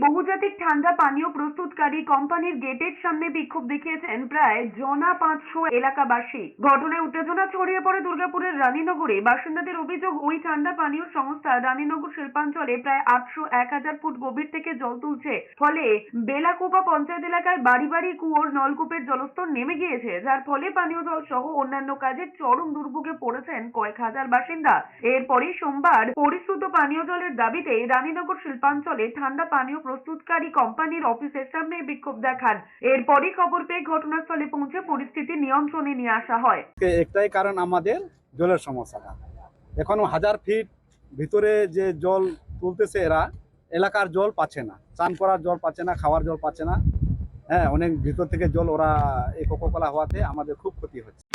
বহুজাতিক ঠান্ডা পানীয় প্রস্তুতকারী কোম্পানির গেটের সামনে বিক্ষোভ দেখিয়েছেন প্রায় জনা 500 এলাকাবাসী। ঘটনায় উত্তেজনা ছড়িয়ে পড়ে দুর্গাপুরের রানীনগরে। বাসিন্দাদের অভিযোগ, ওই ঠান্ডা পানীয় সংস্থা রানীনগর শিল্পাঞ্চলে প্রায় 800-1000 ফুট গভীর থেকে জল তুলছে। ফলে বেলাকোপা পঞ্চায়েত এলাকায় বাড়ি বাড়ি কুয়োর নলকূপের জলস্তর নেমে গিয়েছে, যার ফলে পানীয় জল সহ অন্যান্য কাজে চরম দুর্ভোগে পড়েছেন কয়েক হাজার বাসিন্দা। এরপরই সোমবার পরিশ্রুত পানীয় জলের দাবিতে রানীনগর শিল্পাঞ্চলে ঠান্ডা পানীয় প্রস্তুতকারী কোম্পানির অফিসের সামনে বিক্ষোভ দেখান। এরপরই খবর পেয়ে ঘটনাস্থলে পৌঁছে পরিস্থিতি নিয়ন্ত্রণে নিয়ে আসা হয়। একটাই কারণ, আমাদের জলের সমস্যাটা। এখনো 1000 ফিট ভিতরে যে জল তুলতেছে এরা, এলাকার জল পাচ্ছে না, চান করার জল পাচ্ছে না, খাওয়ার জল পাচ্ছে না। হ্যাঁ, অনেক ভিতর থেকে জল ওরা এই কোকাকোলা হওয়াতে আমাদের খুব ক্ষতি হচ্ছে।